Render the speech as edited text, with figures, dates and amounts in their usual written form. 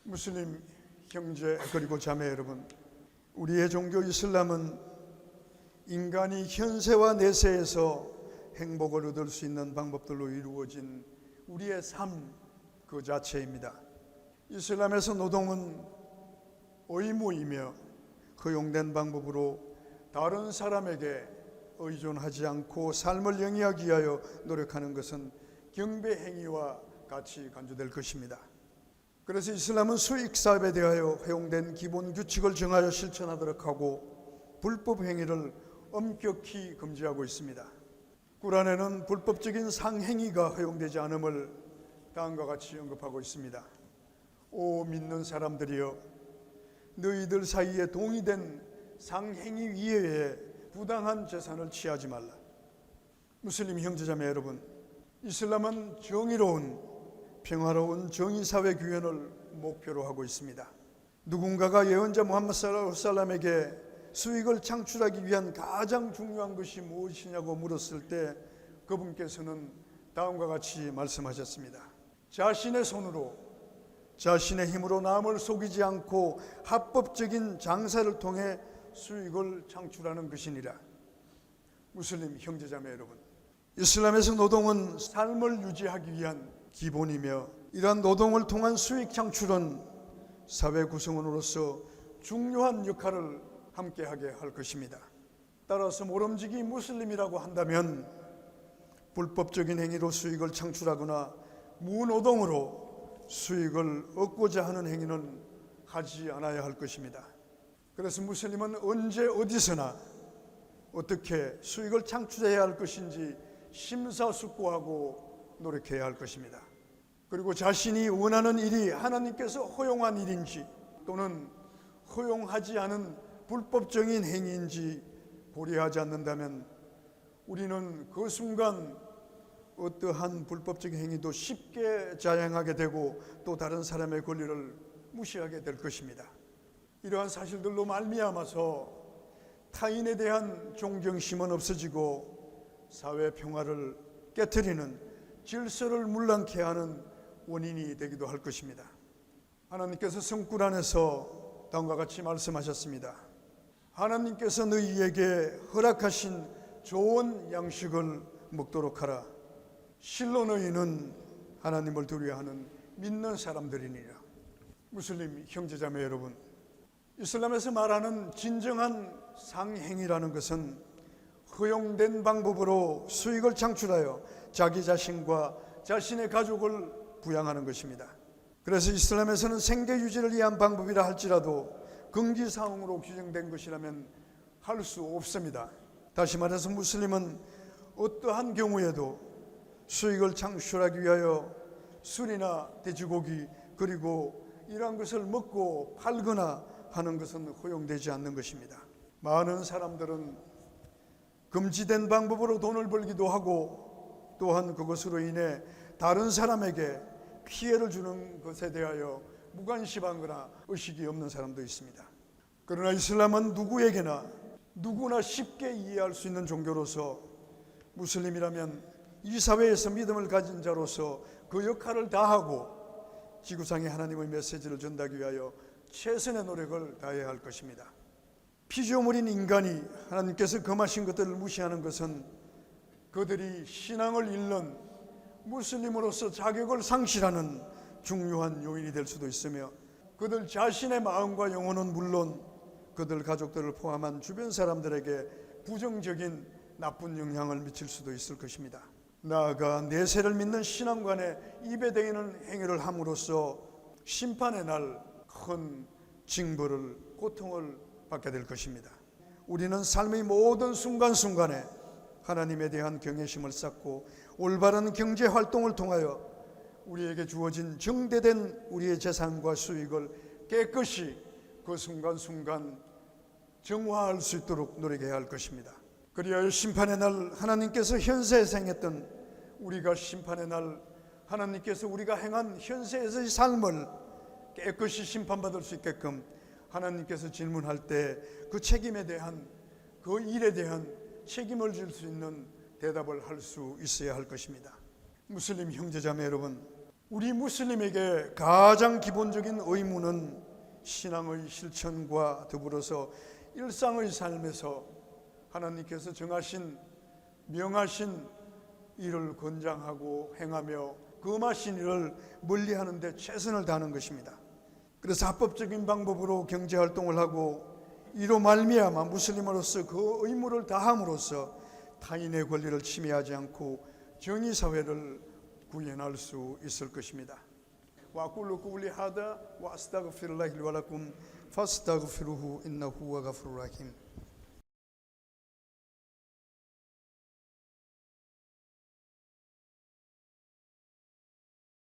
무슬림 형제 그리고 자매 여러분, 우리의 종교 이슬람은 인간이 현세와 내세에서 행복을 얻을 수 있는 방법들로 이루어진 우리의 삶 그 자체입니다. 이슬람에서 노동은 의무이며 허용된 방법으로 다른 사람에게 의존하지 않고 삶을 영위하기 위하여 노력하는 것은 경배 행위와 같이 간주될 것입니다. 그래서 이슬람은 수익 사업에 대하여 허용된 기본 규칙을 정하여 실천하도록 하고 불법 행위를 엄격히 금지하고 있습니다. 꾸란에는 불법적인 상행위가 허용되지 않음을 다음과 같이 언급하고 있습니다. 오 믿는 사람들이여, 너희들 사이에 동의된 상행위 이외에 부당한 재산을 취하지 말라. 무슬림 형제자매 여러분, 이슬람은 정의로운 평화로운 정의사회 구현을 목표로 하고 있습니다. 누군가가 예언자 무함마드 살랄라후 알라이히 와살람에게 수익을 창출하기 위한 가장 중요한 것이 무엇이냐고 물었을 때 그분께서는 다음과 같이 말씀하셨습니다. 자신의 손으로 자신의 힘으로 남을 속이지 않고 합법적인 장사를 통해 수익을 창출하는 것이니라. 무슬림 형제자매 여러분, 이슬람에서 노동은 삶을 유지하기 위한 기본이며 이러한 노동을 통한 수익 창출은 사회 구성원으로서 중요한 역할을 함께하게 할 것입니다. 따라서 모름지기 무슬림이라고 한다면 불법적인 행위로 수익을 창출하거나 무노동으로 수익을 얻고자 하는 행위는 하지 않아야 할 것입니다. 그래서 무슬림은 언제 어디서나 어떻게 수익을 창출해야 할 것인지 심사숙고하고 노력해야 할 것입니다. 그리고 자신이 원하는 일이 하나님께서 허용한 일인지 또는 허용하지 않은 불법적인 행위인지 고려하지 않는다면 우리는 그 순간 어떠한 불법적인 행위도 쉽게 자행하게 되고 또 다른 사람의 권리를 무시하게 될 것입니다. 이러한 사실들로 말미암아서 타인에 대한 존경심은 없어지고 사회 평화를 깨트리는 질서를 문란케 하는 원인이 되기도 할 것입니다. 하나님께서 성꾸란에서 다음과 같이 말씀하셨습니다. 하나님께서 너희에게 허락하신 좋은 양식을 먹도록 하라. 실로 너희는 하나님을 두려워하는 믿는 사람들이니라. 무슬림 형제자매 여러분, 이슬람에서 말하는 진정한 상행위라는 것은 허용된 방법으로 수익을 창출하여 자기 자신과 자신의 가족을 부양하는 것입니다. 그래서 이슬람에서는 생계 유지를 위한 방법이라 할지라도 금기사항으로 규정된 것이라면 할 수 없습니다. 다시 말해서 무슬림은 어떠한 경우에도 수익을 창출하기 위하여 술이나 돼지고기 그리고 이러한 것을 먹고 팔거나 하는 것은 허용되지 않는 것입니다. 많은 사람들은 금지된 방법으로 돈을 벌기도 하고 또한 그것으로 인해 다른 사람에게 피해를 주는 것에 대하여 무관심하거나 의식이 없는 사람도 있습니다. 그러나 이슬람은 누구나 쉽게 이해할 수 있는 종교로서 무슬림이라면 이 사회에서 믿음을 가진 자로서 그 역할을 다하고 지구상에 하나님의 메시지를 전하기 위하여 최선의 노력을 다해야 할 것입니다. 피조물인 인간이 하나님께서 금하신 것들을 무시하는 것은 그들이 신앙을 잃는 무슬림으로서 자격을 상실하는 중요한 요인이 될 수도 있으며 그들 자신의 마음과 영혼은 물론 그들 가족들을 포함한 주변 사람들에게 부정적인 나쁜 영향을 미칠 수도 있을 것입니다. 나아가 내세를 믿는 신앙관의 입에 대이는 행위를 함으로써 심판의 날 큰 징벌을 고통을 받게 될 것입니다. 우리는 삶의 모든 순간순간에 하나님에 대한 경외심을 쌓고 올바른 경제활동을 통하여 우리에게 주어진 정대된 우리의 재산과 수익을 깨끗이 그 순간순간 정화할 수 있도록 노력해야 할 것입니다. 그리하여 심판의 날 하나님께서 현세에 행했던 우리가 심판의 날 하나님께서 우리가 행한 현세에서의 삶을 깨끗이 심판받을 수 있게끔 하나님께서 질문할 때 그 책임에 대한 그 일에 대한 책임을 질 수 있는 대답을 할 수 있어야 할 것입니다. 무슬림 형제자매 여러분, 우리 무슬림에게 가장 기본적인 의무는 신앙의 실천과 더불어서 일상의 삶에서 하나님께서 정하신 명하신 일을 권장하고 행하며 금하신 일을 멀리하는 데 최선을 다하는 것입니다. 그래서 합법적인 방법으로 경제활동을 하고 이로 말미암아 무슬림으로서 그 의무를 다함으로써 타인의 권리를 침해하지 않고 정의사회를 구현할 수 있을 것입니다. وأقول قولي هذا وأستغفر الله لي ولكم فاستغفروه إنه هو غفور رحيم.